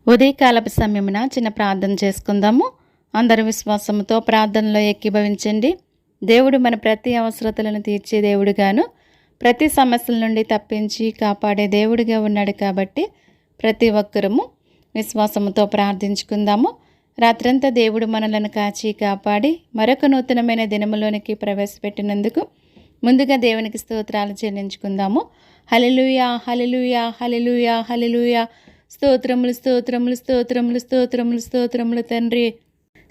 ఉదయకాలపు సమయమున చిన్న ప్రార్థన చేసుకుందాము. అందరి విశ్వాసంతో ప్రార్థనలో ఏకీభవించండి. దేవుడు మన ప్రతి అవసరతలను తీర్చే దేవుడుగాను, ప్రతి సమస్యల నుండి తప్పించి కాపాడే దేవుడిగా ఉన్నాడు. కాబట్టి ప్రతి ఒక్కరము విశ్వాసంతో ప్రార్థించుకుందాము. రాత్రంతా దేవుడు మనలను కాచి కాపాడి మరొక నూతనమైన దినములోనికి ప్రవేశపెట్టినందుకు ముందుగా దేవునికి స్తోత్రాలు చెల్లించుకుందాము. హల్లెలూయా, హల్లెలూయా, హల్లెలూయా, హల్లెలూయా. స్తోత్రములు, స్తోత్రములు, స్తోత్రములు, స్తోత్రములు, స్తోత్రములు తండ్రి.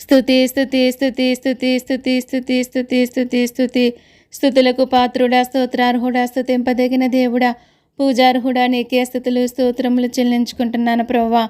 స్తుతి, స్తుతి, స్తుతి, స్తుతి, స్తుతి, స్తుతి, స్తుతి, స్తుతి, స్తుతి. స్తుతులకు పాత్రుడా, స్తోత్రార్హుడా, స్తుతింపదగిన దేవుడా, పూజార్హుడా, నీకే స్తుతులు స్తోత్రములు చెల్లించుకుంటున్నాను ప్రభువా.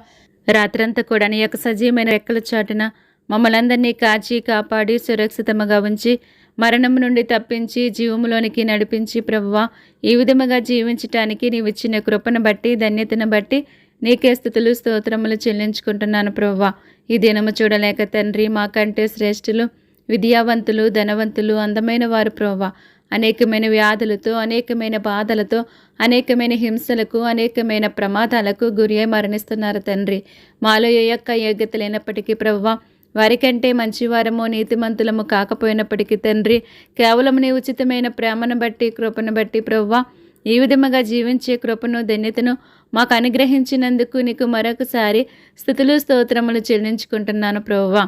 రాత్రంతా కూడా నీ యొక్క సజీవమైన రెక్కల చాటున మమ్మల్ని అందరినీ కాచి కాపాడి సురక్షితముగా ఉంచి మరణము నుండి తప్పించి జీవములోనికి నడిపించి ప్రభువా, ఈ విధముగా జీవించటానికి నీవిచ్చిన కృపను బట్టి ధన్యతను బట్టి నీకే స్తుతులు స్తోత్రములు చెల్లించుకుంటున్నాను ప్రభువా. ఈ దినము చూడలేక తండ్రి, మాకంటే శ్రేష్ఠులు, విద్యావంతులు, ధనవంతులు, అందమైన వారు ప్రభువా, అనేకమైన వ్యాధులతో, అనేకమైన బాధలతో, అనేకమైన హింసలకు, అనేకమైన ప్రమాదాలకు గురి అయి మరణిస్తున్నారు తండ్రి. మాలో ఏ యొక్క యోగ్యత లేనప్పటికీ ప్రభువా, వారికంటే మంచివారము నీతిమంతులము కాకపోయినప్పటికీ తండ్రి, కేవలం నీ ఉచితమైన ప్రేమను బట్టి కృపను బట్టి ప్రభువా, ఈ విధముగా జీవించే కృపను ధన్యతను మాకు అనుగ్రహించినందుకు నీకు మరొకసారి స్తుతులు స్తోత్రములు చెల్లించుకుంటున్నాను ప్రభువా.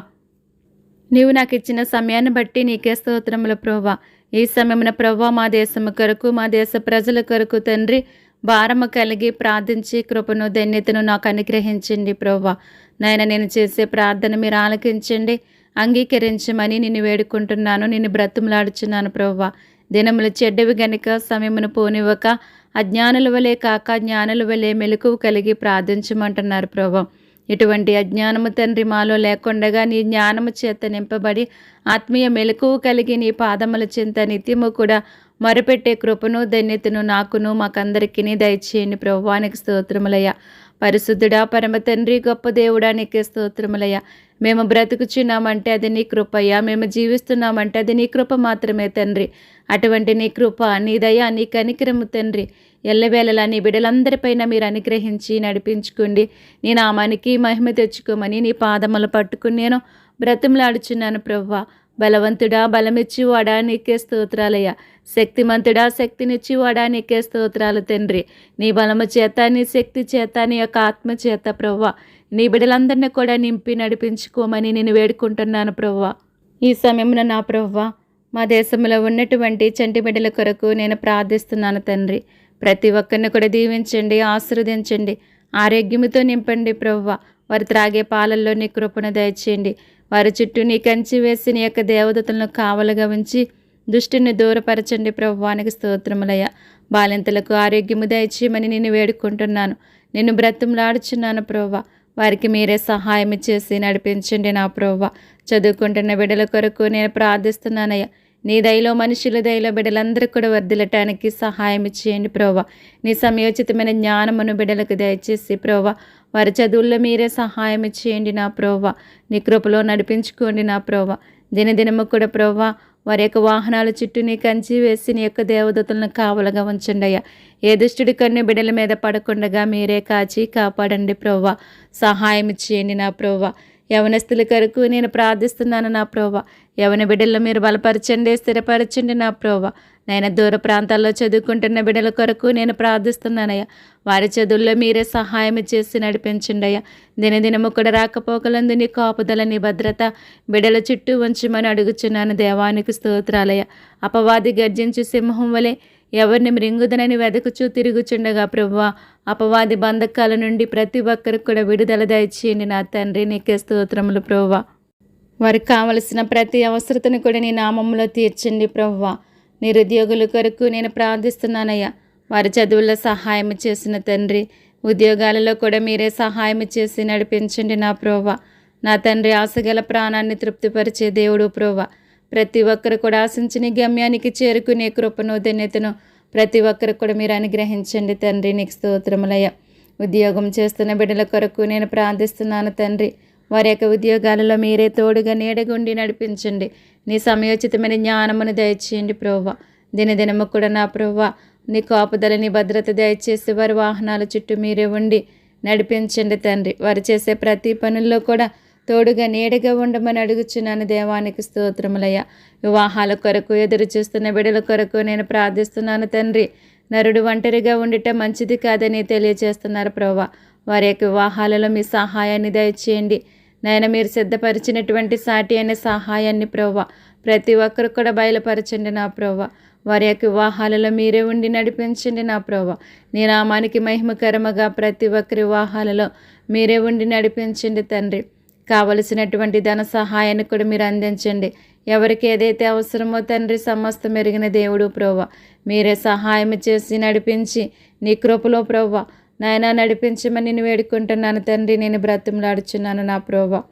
నీవు నాకు ఇచ్చిన సమయాన్ని బట్టి నీకే స్తోత్రములు ప్రభువా. ఈ సమయమున ప్రభువా, మా దేశము కొరకు, మా దేశ ప్రజల కొరకు తండ్రి భారము కలిగి ప్రార్థించి కృపను ధన్యతను నాకు అనుగ్రహించండి ప్రభువా. నాయన, నేను చేసే ప్రార్థన మీరు ఆలకించండి, అంగీకరించమని నిన్ను వేడుకుంటున్నాను, నిన్ను బ్రతుములాడుచున్నాను ప్రభువా. దినములు చెడ్డవి గనుక సమయమును పోనివ్వక అజ్ఞానుల వలె కాక జ్ఞానుల వలె మెలకువ కలిగి ప్రార్థించమంటున్నారు ప్రభువా. ఇటువంటి అజ్ఞానము తండ్రి మాలో లేకుండగా నీ జ్ఞానము చేత నింపబడి ఆత్మీయ మెలకువ కలిగి నీ పాదముల చింత నిత్యము కూడా మొరపెట్టే కృపను ధన్యతను నాకును మాకందరికీ దయచేయండి ప్రభువానికి స్తోత్రములయ్యా. పరిశుద్ధుడా, పరమ తండ్రి, గొప్ప దేవుడా, నీకే స్తోత్రములయ్యా. మేము బ్రతుకుచున్నామంటే అది నీ కృపయ్యా, మేము జీవిస్తున్నామంటే అది నీ కృప మాత్రమే తండ్రి. అటువంటి నీ కృప, నీ దయ, నీ కనికరము తండ్రి ఎల్లవేళలా నీ బిడ్డలందరిపైన మీరు అనుగ్రహించి నడిపించుకోండి. నీ నామానికి మహిమ తెచ్చుకోమని నీ పాదములు పట్టుకుని నేను బ్రతుములాడుచున్నాను ప్రభువా. బలవంతుడా, బలమిచ్చివాడా, నీకే స్తోత్రాలయ్యా. శక్తిమంతుడా, శక్తినిచ్చివాడా, నీకే స్తోత్రాలు తండ్రి. నీ బలము చేత, నీ శక్తి చేత, నీ యొక్క ఆత్మ చేత ప్రభువా, నీ బిడ్డలందరినీ కూడా నింపి నడిపించుకోమని నేను వేడుకుంటున్నాను ప్రభువా. ఈ సమయంలో నా ప్రభువా, మా దేశంలో ఉన్నటువంటి చంటి బిడ్డల కొరకు నేను ప్రార్థిస్తున్నాను తండ్రి. ప్రతి ఒక్కరిని కూడా దీవించండి, ఆశీర్వదించండి, ఆరోగ్యముతో నింపండి ప్రభువా. వారు త్రాగే పాలల్లో నీ కృపను దయచేయండి. వారి చుట్టూ నీ కంచి వేసి నీ యొక్క దేవదూతలను కావలుగా ఉంచి దుష్టుని దూరపరచండి ప్రభువానికి స్తోత్రములయ్యా. బాలింతలకు ఆరోగ్యము దయచేయమని నేను వేడుకుంటున్నాను, నిన్ను బ్రతుములాడుచున్నాను ప్రభువా. వారికి మీరే సహాయం చేసి నడిపించండి నా ప్రభువా. చదువుకుంటున్న బిడ్డల కొరకు నేను ప్రార్థిస్తున్నానయ్యా. నీ దయలో, మనుషుల దయలో బిడ్డలందరూ కూడా వర్ధిల్లటానికి సహాయం చేయండి ప్రభువా. నీ సమయోచితమైన జ్ఞానమును బిడ్డలకు దయచేసి ప్రభువా, వారి చదువుల్లో మీరే సహాయం చేయండి నా ప్రభువా. నీ కృపలో నడిపించుకోండి నా ప్రభువా. దినదినము కూడా ప్రభువా, వారి యొక్క వాహనాల చుట్టూ నీ కంచి వేసి నీ యొక్క దేవదూతలను కావలుగా ఉంచండి అయ్యా. ఏ దుష్టుడి కన్ను బిడ్డల మీద పడకుండగా మీరే కాచి కాపాడండి ప్రభువా. సహాయం చేయండి నా ప్రభువా. యవనస్తుల కొరకు నేను ప్రార్థిస్తున్నాను నా ప్రభువా. యవన బిడ్డల్లో మీరు బలపరచండి, స్థిరపరచండి నా ప్రభువా. నేను దూర ప్రాంతాల్లో చదువుకుంటున్న బిడ్డల కొరకు నేను ప్రార్థిస్తున్నానయ్యా. వారి చదువుల్లో మీరే సహాయం చేసి నడిపించండి అయ్యా. దినదినము కూడా రాకపోకలందు నీ కాపుదల, నీ భద్రత బిడ్డల చుట్టూ ఉంచమని అడుగుచున్నాను దేవానికి స్తోత్రాలయ్యా. అపవాది గర్జించు సింహం వలె ఎవరిని మృంగుదనని వెదకుచూ తిరుగుచుండగా ప్రభువా, అపవాది బంధకాల నుండి ప్రతి ఒక్కరికి కూడా విడుదల దయచేయండి నా తండ్రి. నీకే స్తోత్రములు ప్రభువా. వారికి కావలసిన ప్రతి అవసరతను కూడా నీ నామములో తీర్చండి ప్రభువా. నిరుద్యోగుల కొరకు నేను ప్రార్థిస్తున్నానయ్యా. వారి చదువుల్లో సహాయం చేసిన తండ్రి, ఉద్యోగాలలో కూడా మీరే సహాయం చేసి నడిపించండి నా ప్రభువా. నా తండ్రి, ఆశగల ప్రాణాన్ని తృప్తిపరిచే దేవుడు ప్రభువా. ప్రతి ఒక్కరు కూడా ఆశించిన గమ్యానికి చేరుకునే కృపను ధన్యతను ప్రతి ఒక్కరు కూడా మీరు అనుగ్రహించండి తండ్రి. నీకు స్తోత్రములయ్యా. ఉద్యోగం చేస్తున్న బిడ్డల కొరకు నేను ప్రార్థిస్తున్నాను తండ్రి. వారి యొక్క ఉద్యోగాలలో మీరే తోడుగా నీడగుండి నడిపించండి. నీ సమయోచితమైన జ్ఞానమును దయచేయండి ప్రభువా. దినదినము కూడా నా ప్రభువా, నీ కాపుదల, నీ భద్రత దయచేసి వారి వాహనాల చుట్టూ మీరే ఉండి నడిపించండి తండ్రి. వారు చేసే ప్రతి పనుల్లో కూడా తోడుగా నీడగా ఉండమని అడుగుచున్నాను దేవానికి స్తోత్రములయ్యా. వివాహాల కొరకు ఎదురు చూస్తున్న బిడ్డల కొరకు నేను ప్రార్థిస్తున్నాను తండ్రి. నరుడు ఒంటరిగా ఉండిట మంచిది కాదని తెలియజేస్తున్నారు ప్రభువా. వారి యొక్క వివాహాలలో మీ సహాయాన్ని దయచేయండి నాయన. మీరు సిద్ధపరిచినటువంటి సాటి అనే సహాయాన్ని ప్రభువా ప్రతి ఒక్కరు కూడా బయలుపరచండి నా ప్రభువా. వారి యొక్క వివాహాలలో మీరే ఉండి నడిపించండి నా ప్రభువా. నీ నామానికి మహిమకరముగా ప్రతి ఒక్కరి వివాహాలలో మీరే ఉండి నడిపించండి తండ్రి. కావలసినటువంటి ధన సహాయాన్ని కూడా మీరు అందించండి. ఎవరికి ఏదైతే అవసరమో తండ్రి సమస్తం ఎరిగిన దేవుడు ప్రభువా మీరే సహాయం చేసి నడిపించి నీ కృపలో ప్రభువా నాయన నడిపించమని నేను వేడుకుంటున్నాను తండ్రి. నేను బ్రతిమలాడుచున్నాను నా ప్రభువా.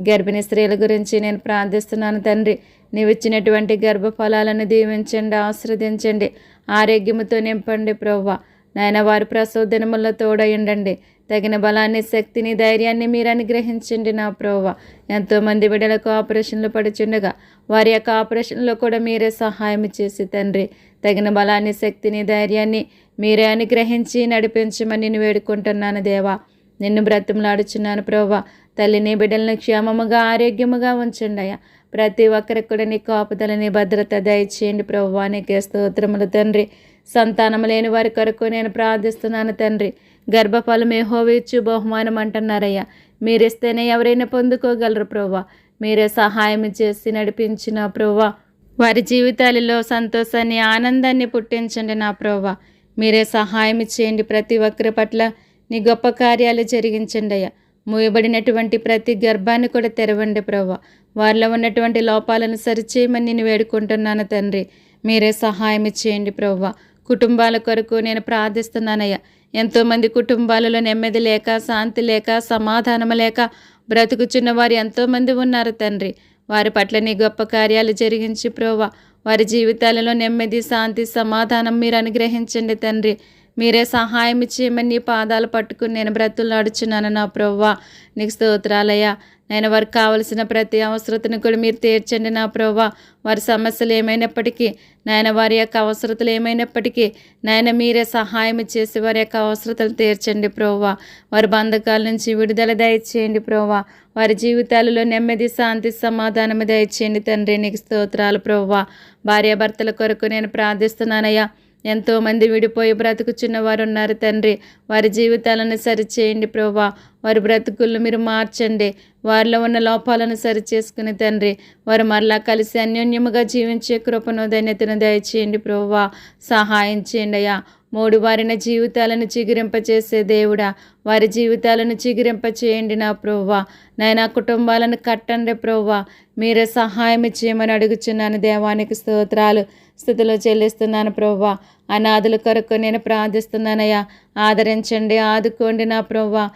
గర్భిణీ స్త్రీల గురించి నేను ప్రార్థిస్తున్నాను తండ్రి. నీవు ఇచ్చినటువంటి గర్భఫలాలను దీవించండి, ఆశీర్వదించండి, ఆరోగ్యముతో నింపండి ప్రభువా నాయన. వారి ప్రసవ దినముల్లో తోడయుండండి. తగిన బలాన్ని, శక్తిని, ధైర్యాన్ని మీరు అనుగ్రహించండి నా ప్రభువా. ఎంతోమంది బిడ్డలకు ఆపరేషన్లు పడుచుండగా వారి యొక్క ఆపరేషన్లో కూడా మీరే సహాయం చేసి తండ్రి తగిన బలాన్ని, శక్తిని, ధైర్యాన్ని మీరే అనుగ్రహించి నడిపించమని నేను వేడుకుంటున్నాను దేవా. నిన్ను బ్రతిమలాడుచున్నాను ప్రభువా. తల్లిని బిడ్డలను క్షేమముగా ఆరోగ్యముగా ఉంచండి అయ్యా. ప్రతి ఒక్కరికి కూడా నీ కాపుదలని భద్రత దయచేయండి ప్రభువా. నీకే స్తోత్రములు తండ్రి. సంతానం లేని వారి కొరకు నేను ప్రార్థిస్తున్నాను తండ్రి. గర్భఫలం యెహోవా ఇచ్చు బహుమానం అంటున్నారయ్యా. మీరిస్తేనే ఎవరైనా పొందుకోగలరు ప్రభువా. మీరే సహాయం చేసి నడిపించిన ప్రభువా. వారి జీవితాలలో సంతోషాన్ని, ఆనందాన్ని పుట్టించండి నా ప్రభువా. మీరే సహాయం చేయండి. ప్రతి ఒక్కరి పట్ల నీ గొప్ప కార్యాలు జరిగించండి అయ్యా. మూయబడినటువంటి ప్రతి గర్భాన్ని కూడా తెరవండి ప్రభువా. వారిలో ఉన్నటువంటి లోపాలను సరిచేయమని నేను వేడుకుంటున్నాను తండ్రి. మీరే సహాయం చేయండి ప్రభువా. కుటుంబాల కొరకు నేను ప్రార్థిస్తున్నానయ్యా. ఎంతోమంది కుటుంబాలలో నెమ్మది లేక, శాంతి లేక, సమాధానం లేక బ్రతుకుచున్న వారు ఎంతోమంది ఉన్నారు తండ్రి. వారి పట్ల నీ గొప్ప కార్యాలు జరిగించి ప్రభువా వారి జీవితాలలో నెమ్మది, శాంతి, సమాధానం మీరు అనుగ్రహించండి తండ్రి. మీరే సహాయం చేయమని నీ పాదాలు పట్టుకుని నేను బ్రతులాడుచున్నాను నా ప్రభువా. నీకు స్తోత్రాలయ్యా. నేను వారికి కావలసిన ప్రతి అవసరతను కూడా మీరు తీర్చండి నా ప్రభువా. వారి సమస్యలు ఏమైనప్పటికీ నాయన, వారి యొక్క అవసరతలు ఏమైనప్పటికీ నాయన మీరే సహాయం చేసి వారి యొక్క అవసరతలు తీర్చండి ప్రభువా. వారి బంధకాల నుంచి విడుదల దయచేయండి ప్రభువా. వారి జీవితాలలో నెమ్మది, శాంతి, సమాధానం దయచేయండి తండ్రి. నీకు స్తోత్రాలు ప్రభువా. భార్యాభర్తల కొరకు నేను ప్రార్థిస్తున్నానయ్యా. ఎంతోమంది విడిపోయి బ్రతుకుచున్న వారు ఉన్నారు తండ్రి. వారి జీవితాలను సరిచేయండి ప్రభువా. వారి బ్రతుకులను మీరు మార్చండి. వారిలో ఉన్న లోపాలను సరిచేసుకుని తండ్రి వారు మరలా కలిసి అన్యోన్యముగా జీవించే కృపను, ధన్యతను దయచేయండి ప్రభువా. సహాయం చేయండి అయ్యా. మూడు వారిన జీవితాలను చిగురింపచేసే దేవుడా, వారి జీవితాలను చిగురింపచేయండి నా ప్రభువా. నాయనా కుటుంబాలను కట్టండి ప్రభువా. మీరే సహాయం చేయమని అడుగుచున్నాను దేవానికి స్తోత్రాలు స్థుతిలో చెల్లిస్తున్నాను ప్రభువా. అనాథుల కొరకు నేను ప్రార్థిస్తున్నానయ్యా. ఆదరించండి, ఆదుకోండి నా ప్రభువా.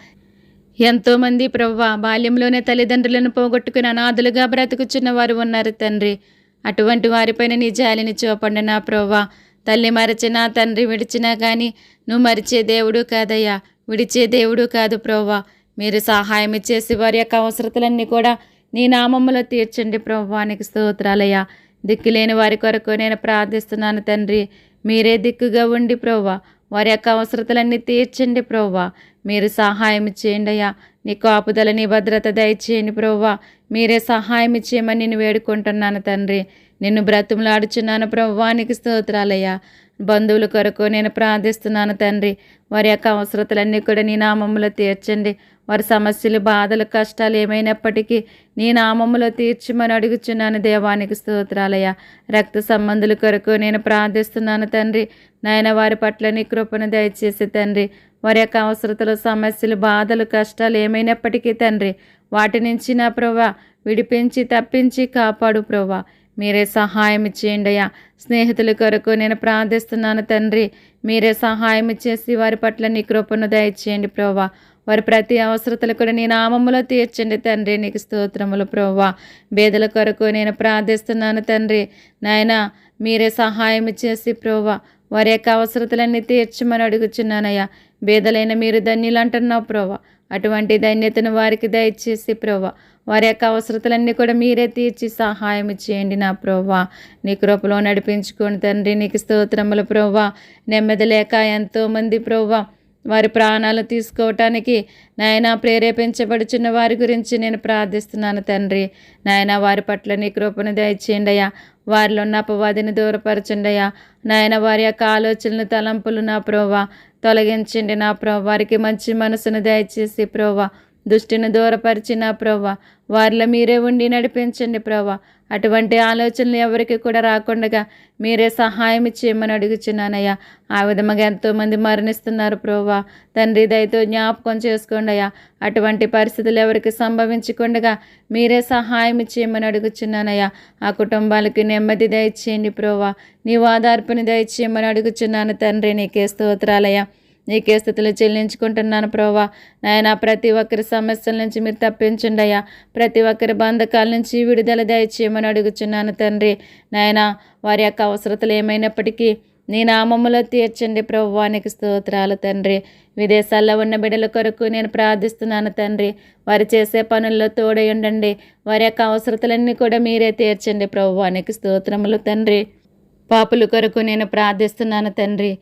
ఎంతోమంది ప్రభువా బాల్యంలోనే తల్లిదండ్రులను పోగొట్టుకుని అనాథులుగా బ్రతుకుచున్న వారు ఉన్నారు తండ్రి. అటువంటి వారిపైన నీ జాలిని చూపండి నా ప్రభువా. తల్లి మరచినా, తండ్రి విడిచినా కానీ నువ్వు మరిచే దేవుడు కాదయ్యా, విడిచే దేవుడు కాదు ప్రభువా. మీరు సహాయం చేసి వారి యొక్క అవసరతలన్నీ కూడా నీ నామములో తీర్చండి ప్రభువా. నీకు స్తోత్రాలయ్యా. దిక్కులేని వారి కొరకు నేను ప్రార్థిస్తున్నాను తండ్రి. మీరే దిక్కుగా ఉండి ప్రభువా వారి యొక్క అవసరతలన్నీ తీర్చండి ప్రభువా. మీరు సహాయం చేయండి అయ్యా. నీ కాపుదల, నీ భద్రత దయచేయండి ప్రభువా. మీరే సహాయం చేయమని నేను వేడుకుంటున్నాను తండ్రి. నిన్ను బ్రతుములాడుచున్నాను ప్రభువా. నీకు స్తోత్రాలయ్యా. బంధువుల కొరకు నేను ప్రార్థిస్తున్నాను తండ్రి. వారి యొక్క అవసరతలన్నీ కూడా నీ నామములో తీర్చండి. వారి సమస్యలు, బాధలు, కష్టాలు ఏమైనప్పటికీ నీ నామములో తీర్చమని అడుగుచున్నాను దేవానికి స్తోత్రాలయ్యా. రక్త సంబంధుల కొరకు నేను ప్రార్థిస్తున్నాను తండ్రి. నాయన వారి పట్ల నీ కృపను దయచేసి తండ్రి వారి యొక్క అవసరతలు, సమస్యలు, బాధలు, కష్టాలు ఏమైనప్పటికీ తండ్రి వాటి నుంచి నా ప్రభువా విడిపించి తప్పించి కాపాడు ప్రభువా. మీరే సహాయం చేయండి అయ్యా. స్నేహితుల కొరకు నేను ప్రార్థిస్తున్నాను తండ్రి. మీరే సహాయం చేసి వారి పట్ల నీ కృపను దయచేయండి ప్రభువా. వారి ప్రతి అవసరతలు కూడా నీ నామములో తీర్చండి తండ్రి. నీకు స్తోత్రములు ప్రభువా. బేదల కొరకు నేను ప్రార్థిస్తున్నాను తండ్రి. నాయన మీరే సహాయం చేసి ప్రభువా వారి యొక్క అవసరతలన్నీ తీర్చమని అడుగుచున్నానయ్యా. బేదలైన మీరు ధన్యులు అంటున్నావు ప్రభువా. అటువంటి ధన్యతను వారికి దయచేసి ప్రభువా వారి యొక్క అవసరతలన్నీ కూడా మీరే తీర్చి సహాయం చేయండి నా ప్రభువా. నీ కృపలో నడిపించుకోండి తండ్రి. నీకు స్తోత్రములు ప్రభువా. నెమ్మది లేక ఎంతోమంది ప్రభువా వారి ప్రాణాలు తీసుకోవటానికి నాయన ప్రేరేపించబడుచున్న వారి గురించి నేను ప్రార్థిస్తున్నాను తండ్రి. నాయన వారి పట్ల నీ కృపను దయచేయండి అయ్యా. వారిలో ఉన్న అపవాదిని దూరపరచండి అయ్యా. నాయన వారి యొక్క ఆలోచనలు తలంపులు నా ప్రోవా తొలగించండి నా ప్రోవా. వారికి మంచి మనసును దయచేసి ప్రోవా దుష్టిని దూరపరిచి నా ప్రోవా వారిలో మీరే ఉండి నడిపించండి ప్రోవా. అటువంటి ఆలోచనలు ఎవరికి కూడా రాకుండా మీరే సహాయం చేయమని అడుగుచున్నానయ్యా. ఆ విధంగా ఎంతోమంది మరణిస్తున్నారు ప్రోవా. తండ్రి దయతో జ్ఞాపకం చేసుకోండి అయ్యా. అటువంటి పరిస్థితులు ఎవరికి సంభవించకుండా మీరే సహాయం చేయమని అడుగుచున్నానయ్యా. ఆ కుటుంబాలకి నెమ్మది దయచేయండి ప్రోవా. నీ ఆధార్పుని దయచేయమని అడుగుచున్నాను తండ్రి. నీకే స్తోత్రాలయ్యా. నీకే స్థితులు చెల్లించుకుంటున్నాను ప్రోవా. నాయన ప్రతి ఒక్కరి సమస్యల నుంచి మీరు తప్పించండి అయ్యా. ప్రతి ఒక్కరి బంధకాల నుంచి విడుదల దయచేయమని అడుగుచున్నాను తండ్రి. నాయన వారి యొక్క అవసరతలు ఏమైనప్పటికీ నీ నామములో తీర్చండి ప్రభువా. నీకు స్తోత్రాలు తండ్రి. విదేశాల్లో ఉన్న బిడ్డల కొరకు నేను ప్రార్థిస్తున్నాను తండ్రి. వారు చేసే పనుల్లో తోడై ఉండండి. వారి యొక్క అవసరతలన్నీ కూడా మీరే తీర్చండి ప్రభువా. నీకు స్తోత్రములు తండ్రి. పాపుల కొరకు నేను ప్రార్థిస్తున్నాను తండ్రి.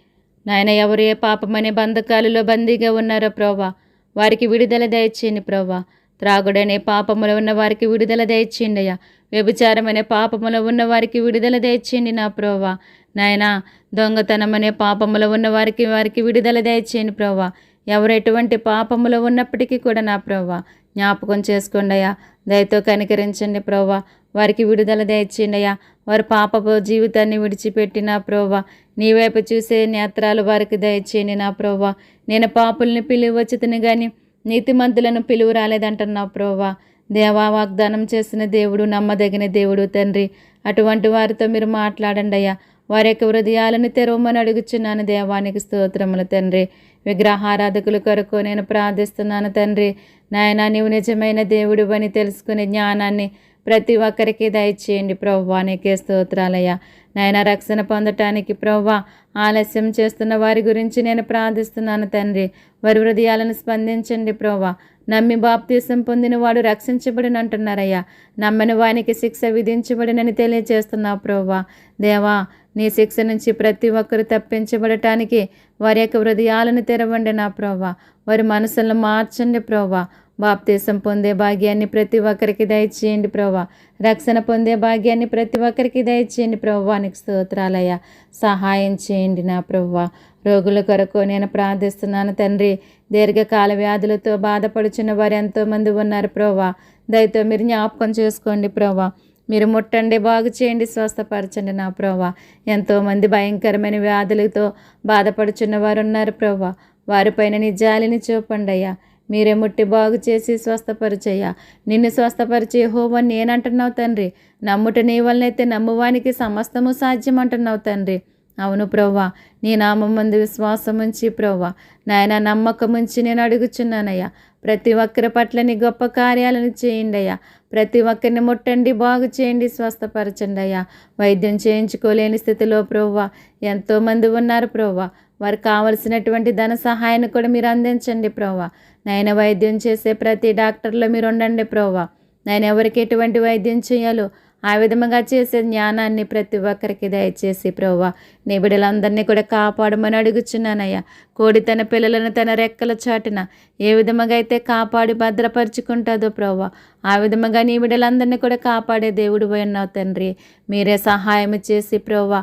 నాయన ఎవరు ఏ పాపమనే బంధకాలలో బందీగా ఉన్నారో ప్రోవా వారికి విడుదల దయచేయండి ప్రోవా. త్రాగుడనే పాపములో ఉన్న వారికి విడుదల దయచేయండి అయ్యా. వ్యభిచారం అనే పాపములో ఉన్న వారికి విడుదల దయచేయండి నా ప్రోవా. నాయన దొంగతనం అనే పాపములో ఉన్న వారికి విడుదల దయచేయండి ప్రోవా. ఎవరు ఎటువంటి పాపములో ఉన్నప్పటికీ కూడా నా ప్రోవా జ్ఞాపకం చేసుకోండి అయ్యా. దయతో కనికరించండి ప్రోవా. వారికి విడుదల దయచేయండి అయ్యా. వారి పాపపు జీవితాన్ని విడిచిపెట్టి నా ప్రోవా నీ వైపు చూసే నేత్రాలు వారికి దయచేయండి నా ప్రోవా. నేను పాపుల్ని పిలువచ్చుతుని కానీ నీతిమంతులను పిలువు రాలేదంటున్నా ప్రోవా. దేవా వాగ్దానం చేసిన దేవుడు నమ్మదగిన దేవుడు తండ్రి. అటువంటి వారితో మీరు మాట్లాడండి అయ్యా. వారి యొక్క హృదయాలను తెరవమని అడుగుచున్నాను దేవానికి స్తోత్రములు తండ్రి. విగ్రహారాధకుల కొరకు నేను ప్రార్థిస్తున్నాను తండ్రి. నాయన నీవు నిజమైన దేవుడు అని తెలుసుకునే జ్ఞానాన్ని ప్రతి ఒక్కరికి దయచేయండి ప్రభువా. నీకే స్తోత్రాలయ్యా. నాయన రక్షణ పొందటానికి ప్రభువా ఆలస్యం చేస్తున్న వారి గురించి నేను ప్రార్థిస్తున్నాను తండ్రి. వారి హృదయాలను స్పందించండి ప్రభువా. నమ్మి బాప్తీసం పొందిన వాడు రక్షించబడిన అంటున్నారయ్యా. నమ్మని వానికి శిక్ష విధించబడినని తెలియజేస్తున్నావు ప్రభువా. దేవా నీ శిక్ష నుంచి ప్రతి ఒక్కరు తప్పించబడటానికి వారి యొక్క హృదయాలను తెరవండి నా ప్రభువా. వారి మనసులను మార్చండి ప్రభువా. బాప్తీసం పొందే భాగ్యాన్ని ప్రతి ఒక్కరికి దయచేయండి ప్రభువా. రక్షణ పొందే భాగ్యాన్ని ప్రతి ఒక్కరికి దయచేయండి ప్రభువా. నీకు స్తోత్రాలయ్యా. సహాయం చేయండి నా ప్రభువా. రోగుల కొరకు నేను ప్రార్థిస్తున్నాను తండ్రి. దీర్ఘకాల వ్యాధులతో బాధపడుచున్న వారు ఎంతోమంది ఉన్నారు ప్రభువా. దయతో మీరు జ్ఞాపకం చేసుకోండి ప్రభువా. మీరు ముట్టండి, బాగు చేయండి, స్వస్థపరచండి నా ప్రభువా. ఎంతోమంది భయంకరమైన వ్యాధులతో బాధపడుచున్న వారు ఉన్నారు ప్రభువా. వారిపైన నీ జాలిని చూపండి అయ్యా. మీరే ముట్టి బాగు చేసి స్వస్థపరిచయ్యా. నిన్ను స్వస్థపరిచే యెహోవా నేనంటున్నావు తండ్రి. నమ్ముట నీ వల్లనైతే నమ్మువానికి సమస్తము సాధ్యం అంటున్నావు తండ్రి. అవును ప్రవ్వా. నీ నామం మందు విశ్వాసం ఉంచి ప్రవ్వా నాయన నమ్మకం ఉంచి నేను అడుగుచున్నానయ్యా. ప్రతి ఒక్కరి పట్ల నీ గొప్ప కార్యాలను చేయండి అయ్యా. ప్రతి ఒక్కరిని ముట్టండి, బాగు చేయండి, స్వస్థపరచండి అయ్యా. వైద్యం చేయించుకోలేని స్థితిలో ప్రవ్వా ఎంతోమంది ఉన్నారు ప్రవ్వా. వారికి కావలసినటువంటి ధన సహాయాన్ని కూడా మీరు అందించండి ప్రవ్వా. నాయన వైద్యం చేసే ప్రతి డాక్టర్లో మీరు ఉండండి ప్రవ్వా. నాయన ఎవరికి ఎటువంటి వైద్యం చేయాలో ఆ విధముగా చేసే జ్ఞానాన్ని ప్రతి ఒక్కరికి దయచేసి ప్రవ్వా నీ బిడ్డలందరినీ కూడా కాపాడమని అడుగుచున్నానయ్యా. కోడి తన పిల్లలను తన రెక్కల చాటున ఏ విధముగా అయితే కాపాడి భద్రపరుచుకుంటుందో ప్రవ్వా ఆ విధముగా నీ బిడ్డలందరినీ కూడా కాపాడే దేవుడు ఉన్నావు తండ్రి. మీరే సహాయం చేసి ప్రవ్వా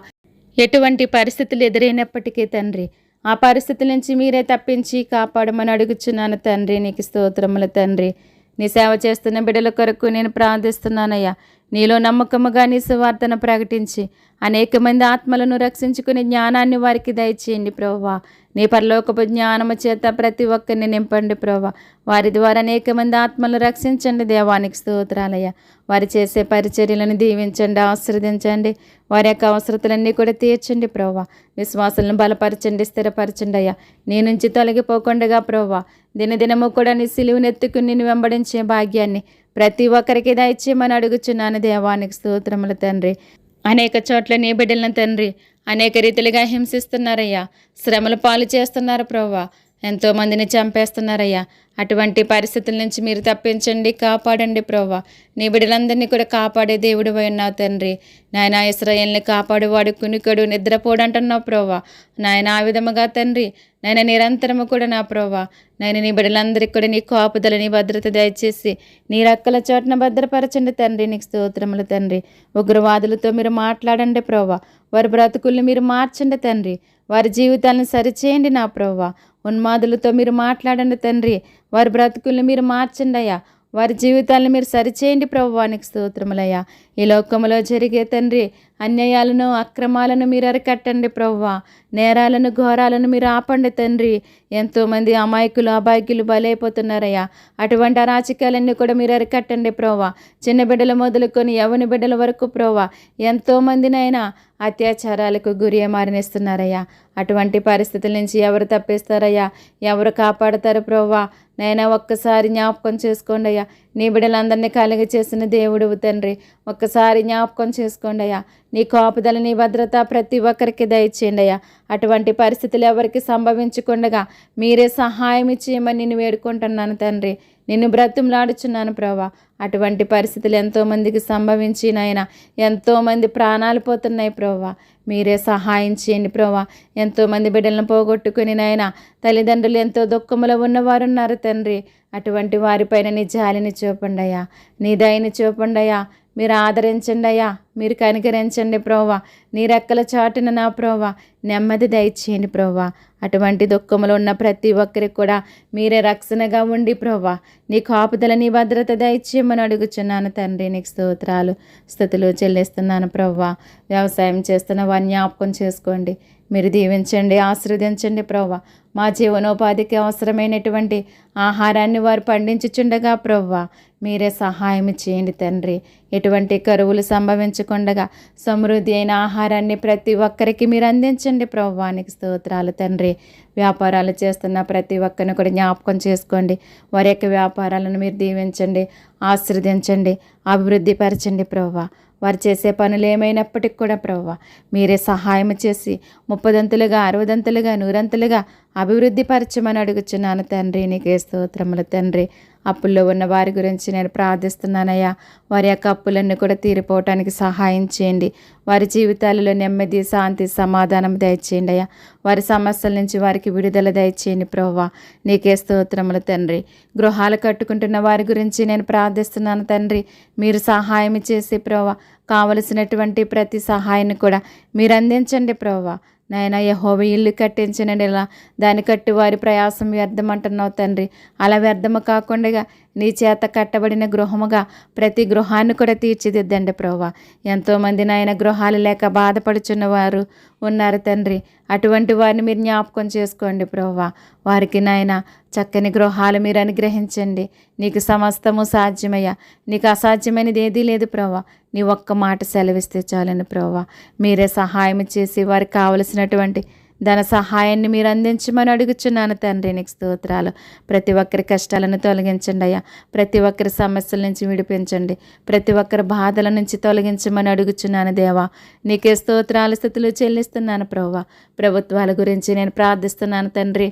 ఎటువంటి పరిస్థితులు ఎదురైనప్పటికీ తండ్రి ఆ పరిస్థితుల నుంచి మీరే తప్పించి కాపాడమని అడుగుచున్నాను తండ్రి. నీకు స్తోత్రములు తండ్రి. నీ సేవ చేస్తున్న బిడ్డల కొరకు నేను ప్రార్థిస్తున్నానయ్యా. నీలో నమ్మకముగా నీ సువార్తను ప్రకటించి అనేక మంది ఆత్మలను రక్షించుకునే జ్ఞానాన్ని వారికి దయచేయండి ప్రభువా. నీ పరలోకపు జ్ఞానము చేత ప్రతి ఒక్కరిని నింపండి ప్రభువా. వారి ద్వారా అనేక మంది ఆత్మలను రక్షించండి దేవానికి స్తోత్రాలయ్యా. వారు చేసే పరిచర్యలను దీవించండి, ఆశీర్వదించండి. వారి యొక్క అవసరతలన్నీ కూడా తీర్చండి ప్రభువా. విశ్వాసాలను బలపరచండి, స్థిరపరచండి అయ్యా. నీ నుంచి తొలగిపోకుండా ప్రభువా దినదినము కూడా నీ సిలువనెత్తుకుని నిన్ను వెంబడించే భాగ్యాన్ని ప్రతి ఒక్కరికి దయచేయమని అడుగుచున్నాను దేవానికి స్తోత్రములు తండ్రి. అనేక చోట్ల నీ బిడ్డలను తండ్రి అనేక రీతిలుగా హింసిస్తున్నారయ్యా. శ్రమల పాలు చేస్తున్నారు ప్రభువా. ఎంతోమందిని చంపేస్తున్నారయ్యా. అటువంటి పరిస్థితుల నుంచి మీరు తప్పించండి, కాపాడండి ప్రభా. నీ బిడ్డలందరినీ కూడా కాపాడే దేవుడు ఉన్నావు తండ్రి. నాయన ఇశ్రాయేలుని కాపాడువాడు కునికడు నిద్రపోడు అంటున్నావు ప్రభా. నాయన ఆ విధముగా తండ్రి నాయన నిరంతరము కూడా నా ప్రభా నాయన నీ బిడ్డలందరికీ కూడా నీ కాపుదల నీ భద్రత దయచేసి నీ రక్కల చోటున భద్రపరచండి తండ్రి. నీకు స్తోత్రములు తండ్రి. ఉగ్రవాదులతో మీరు మాట్లాడండి ప్రభా. వారి బ్రతుకుల్ని మీరు మార్చండి తండ్రి. వారి జీవితాలను సరిచేయండి నా ప్రభా. ఉన్మాదులతో మీరు మాట్లాడండి తండ్రి. వారి బ్రతుకుల్ని మీరు మార్చండి అయ్యా. వారి జీవితాలను మీరు సరిచేయండి ప్రభువానికి స్తోత్రములయ్యా. ఈ లోకములో జరిగే తండ్రి అన్యాయాలను అక్రమాలను మీరు అరికట్టండి ప్రభువా. నేరాలను ఘోరాలను మీరు ఆపండి తండ్రి. ఎంతోమంది అమాయకులు అబాయకులు బలైపోతున్నారయ్యా. అటువంటి అరాచకాలన్నీ కూడా మీరు అరికట్టండి ప్రభువా. చిన్న బిడ్డలు మొదలుకొని యవ్వని బిడ్డల వరకు ప్రభువా ఎంతోమందినైనా అత్యాచారాలకు గురి మారనిస్తున్నారయ్యా. అటువంటి పరిస్థితుల నుంచి ఎవరు తప్పిస్తారయ్యా, ఎవరు కాపాడతారు ప్రభువా. నైనా ఒక్కసారి జ్ఞాపకం చేసుకోండి అయ్యా. నీ బిడ్డలందరినీ కలిగి చేసిన దేవుడువు తండ్రి. ఒక్కసారి జ్ఞాపకం చేసుకోండి అయ్యా. నీ కాపుదల నీ భద్రత ప్రతి ఒక్కరికి దయచేయండి అయ్యా. అటువంటి పరిస్థితులు ఎవరికి సంభవించకుండగా మీరే సహాయం ఇచ్చేయమని నిన్ను వేడుకుంటున్నాను తండ్రి. నిన్ను బ్రతిమలాడుచున్నాను ప్రభా. అటువంటి పరిస్థితులు ఎంతోమందికి సంభవించి నాయన ఎంతోమంది ప్రాణాలు పోతున్నాయి ప్రభా. మీరే సహాయం చేయండి ప్రభా. ఎంతోమంది బిడ్డలను పోగొట్టుకుని నాయన తల్లిదండ్రులు ఎంతో దుఃఖములో ఉన్నవారు ఉన్నారు తండ్రి. అటువంటి వారిపైన నీ జాలిని చూపండి అయ్యా. నీ దయని చూపండి అయ్యా. మీరు ఆదరించండి అయ్యా. మీరు కనికరించండి ప్రోవా. నీ రెక్కల చాటున నా ప్రోవా నెమ్మది దయచేయండి ప్రోవా. అటువంటి దుఃఖంలో ఉన్న ప్రతి ఒక్కరికి కూడా మీరే రక్షణగా ఉండి ప్రోవా నీ కాపుదల నీ భద్రత దయచేయమని అడుగుచున్నాను తండ్రి. నీకు స్తోత్రాలు స్తుతులు చెల్లిస్తున్నాను ప్రోవా. వ్యవసాయం చేస్తున్న వారిని జ్ఞాపకం చేసుకోండి. మీరు దీవించండి, ఆశీర్వదించండి ప్రోవా. మా జీవనోపాధికి అవసరమైనటువంటి ఆహారాన్ని వారు పండించుచుండగా ప్రోవా మీరే సహాయం చేయండి తండ్రి. ఎటువంటి కరువులు సంభవించకుండగా సమృద్ధి అయిన ఆహారాన్ని ప్రతి ఒక్కరికి మీరు అందించండి ప్రభువానికి స్తోత్రాలు తండ్రి. వ్యాపారాలు చేస్తున్న ప్రతి ఒక్కరిని కూడా జ్ఞాపకం చేసుకోండి. వారి యొక్క వ్యాపారాలను మీరు దీవించండి, ఆశీర్వదించండి, అభివృద్ధి పరచండి ప్రభువా. వారు చేసే పనులు ఏమైనప్పటికీ కూడా ప్రభువా మీరే సహాయం చేసి 30దంతులుగా 60దంతులుగా 100ంతులుగా అభివృద్ధి పరచమని అడుగుచున్నాను తండ్రి. నీకే స్తోత్రములు తండ్రి. అప్పుల్లో ఉన్న వారి గురించి నేను ప్రార్థిస్తున్నానయ్యా. వారి యొక్క అప్పులన్నీ కూడా తీరిపోవటానికి సహాయం చేయండి. వారి జీవితాలలో నెమ్మది, శాంతి, సమాధానం దయచేయండి అయ్యా. వారి సమస్యల నుంచి వారికి విడుదల దయచేయండి ప్రభువా. నీకే స్తోత్రములు తండ్రి. గృహాలు కట్టుకుంటున్న వారి గురించి నేను ప్రార్థిస్తున్నాను తండ్రి. మీరు సహాయం చేసి ప్రభువా కావలసినటువంటి ప్రతి సహాయాన్ని కూడా మీరు అందించండి ప్రభువా. నాయన యెహోవా ఇల్లు కట్టించనండి, ఇలా దాన్ని కట్టి వారి ప్రయాసం వ్యర్థం అంటున్నావు తండ్రి. అలా వ్యర్థము కాకుండా నీ చేత కట్టబడిన గృహముగా ప్రతి గృహాన్ని కూడా తీర్చిదిద్దండి ప్రభువా. ఎంతోమంది నాయన గృహాలు లేక బాధపడుచున్న వారు ఉన్నారు తండ్రి. అటువంటి వారిని మీరు జ్ఞాపకం చేసుకోండి ప్రభువా. వారికి నాయన చక్కని గృహాలు మీరు అనుగ్రహించండి. నీకు సమస్తము సాధ్యమయ్యా. నీకు అసాధ్యమైనది ఏదీ లేదు ప్రభువా. నీ ఒక్క మాట సెలవిస్తే చాలని ప్రభువా. మీరే సహాయం చేసి వారికి కావలసినటువంటి ధన సహాయాన్ని మీరు అందించమని అడుగుచున్నాను తండ్రి. నీకు స్తోత్రాలు. ప్రతి ఒక్కరి కష్టాలను తొలగించండి అయ్యా. ప్రతి ఒక్కరి సమస్యల నుంచి విడిపించండి. ప్రతి ఒక్కరి బాధల నుంచి తొలగించమని అడుగుచున్నాను దేవా. నీకే స్తోత్రాలు స్తుతులు చెల్లిస్తున్నాను ప్రభువా. ప్రభుత్వాల గురించి నేను ప్రార్థిస్తున్నాను తండ్రి.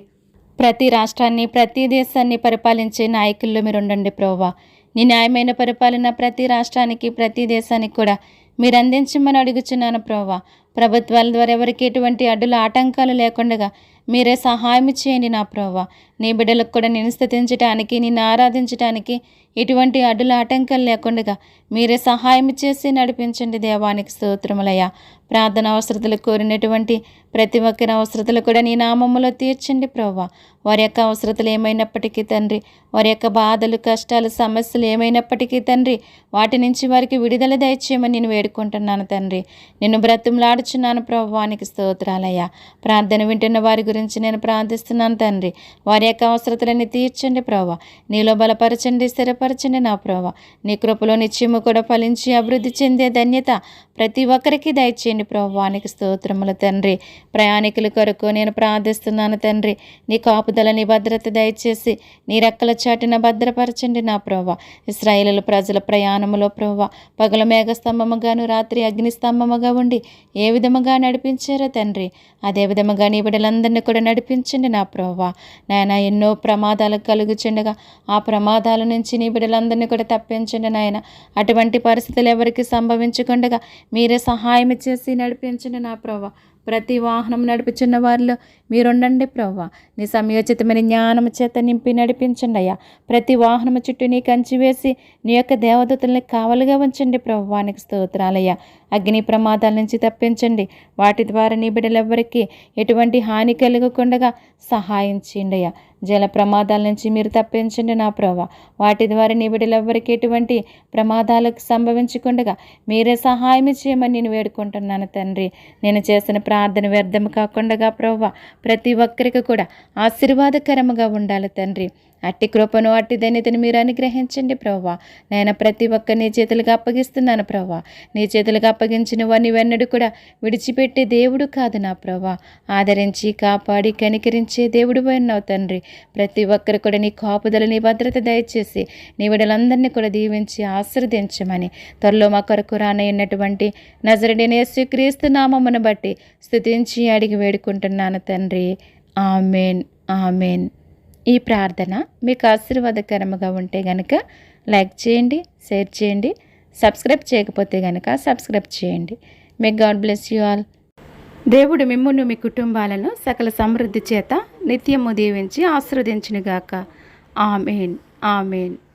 ప్రతి రాష్ట్రాన్ని ప్రతి దేశాన్ని పరిపాలించే నాయకుల్లో మీరు ఉండండి ప్రభువా. నీ న్యాయమైన పరిపాలన ప్రతి రాష్ట్రానికి ప్రతి దేశానికి కూడా మీరు అందించమని అడుగుచున్నాను ప్రభువా. ప్రభుత్వాల ద్వారా ఎవరికి ఎటువంటి అడ్డుల ఆటంకాలు లేకుండా మీరే సహాయం చేయండి నా ప్రభువా. నీ బిడ్డలకు కూడా నేను స్తుతించడానికి, నిన్ను ఆరాధించడానికి ఎటువంటి అడ్డుల ఆటంకాలు లేకుండా మీరే సహాయం చేసి నడిపించండి దేవానికి స్తోత్రములయ్యా. ప్రార్థన అవసరతలు కోరినటువంటి ప్రతి ఒక్కరి అవసరతలు కూడా నీ నామములో తీర్చండి ప్రభువా. వారి యొక్క అవసరతలు ఏమైనప్పటికీ తండ్రి, వారి యొక్క బాధలు, కష్టాలు, సమస్యలు ఏమైనప్పటికీ తండ్రి, వాటి నుంచి వారికి విడుదల దయచేయమని నేను వేడుకుంటున్నాను తండ్రి. నిన్ను బ్రతిమలాడుచున్నాను ప్రభువానికి స్తోత్రాలయ్యా. ప్రార్థన వింటున్న వారి గురించి నేను ప్రార్థిస్తున్నాను తండ్రి. వారి యొక్క అవసరతలన్నీ తీర్చండి ప్రభా. నీలో బలపరచండి, స్థిరపరచండి నా ప్రభా. నీ కృపలో నిత్యము కూడా ఫలించి అభివృద్ధి చెందే ధన్యత ప్రతి ఒక్కరికి దయచేయండి ప్రభువానికి స్తోత్రములు తండ్రి. ప్రయాణికుల కొరకు నేను ప్రార్థిస్తున్నాను తండ్రి. నీ కాపుదల, నీ భద్రత దయచేసి నీ రెక్కల చాటున భద్రపరచండి నా ప్రభా. ఇశ్రాయేలు ప్రజల ప్రయాణములో ప్రభా పగల మేఘస్తంభముగాను రాత్రి అగ్నిస్తంభముగా ఉండి ఏ విధముగా నడిపించారో తండ్రి, అదే విధముగా నీ బిడ్డలందరినీ కూడా నడిపించండి నా ప్రభా. నాయన ఎన్నో ప్రమాదాలు కలుగుచుండగా ఆ ప్రమాదాల నుంచి నీ బిడ్డలందరినీ కూడా తప్పించండి నాయన. అటువంటి పరిస్థితులు ఎవరికి సంభవించకుండగా మీరే సహాయం చేసి నడిపించండి నా ప్రభా. ప్రతి వాహనం నడిపించిన వారిలో మీరుండండి ప్రభా. నీ సమయోచితమైన జ్ఞానము చేత నింపి నడిపించండి అయ్యా. ప్రతి వాహనము చుట్టూ నీ కంచి వేసి నీ యొక్క దేవదూతల్ని కావలుగా ఉంచండి ప్రభువానికి స్తోత్రాలయ్యా. అగ్ని ప్రమాదాల నుంచి తప్పించండి. వాటి ద్వారా నీ బిడ్డలెవ్వరికీ ఎటువంటి హాని కలగకుండగా సహాయం చేయండి అయ్యా. జల ప్రమాదాల నుంచి మీరు తప్పించండి నా ప్రభా. వాటి ద్వారా నీ బిడ్డలెవ్వరికీ ఎటువంటి ప్రమాదాలకు సంభవించకుండగా మీరే సహాయం చేయమని నేను వేడుకుంటున్నాను తండ్రి. నేను చేసిన ప్రార్థన వ్యర్థం కాకుండా ప్రభా ప్రతి ఒక్కరికి కూడా ఆశీర్వాదకరముగా ఉండాలి తండ్రి. అట్టి కృపను, అట్టి ధన్యతను మీరు అనుగ్రహించండి ప్రభా. నేను ప్రతి ఒక్క నీ చేతులుగా అప్పగిస్తున్నాను ప్రభా. నీ చేతులుగా అప్పగించిన వారిని వెన్నడు కూడా విడిచిపెట్టే దేవుడు కాదు నా ప్రభా. ఆదరించి కాపాడి కనికరించే దేవుడు ఉన్నావు తండ్రి. ప్రతి ఒక్కరు కూడా నీ కాపుదల, నీ భద్రత దయచేసి నీ బిడ్డలందరినీ కూడా దీవించి ఆశీర్వదించమని త్వరలో మా కొరకు రానయ్యున్నటువంటి నజరుడైన యేసుక్రీస్తు నామమును బట్టి స్తుతించి అడిగి వేడుకుంటున్నాను తండ్రి. ఆమేన్, ఆమేన్. ఈ ప్రార్థన మీకు ఆశీర్వాదకరముగా ఉంటే గనక లైక్ చేయండి, షేర్ చేయండి. సబ్స్క్రైబ్ చేయకపోతే గనక సబ్స్క్రైబ్ చేయండి. May God bless you all. దేవుడు మిమ్మును మీ కుటుంబాలను సకల సమృద్ధి చేత నిత్యము దీవించి ఆశీర్వదించునుగాక. ఆమేన్, ఆమేన్.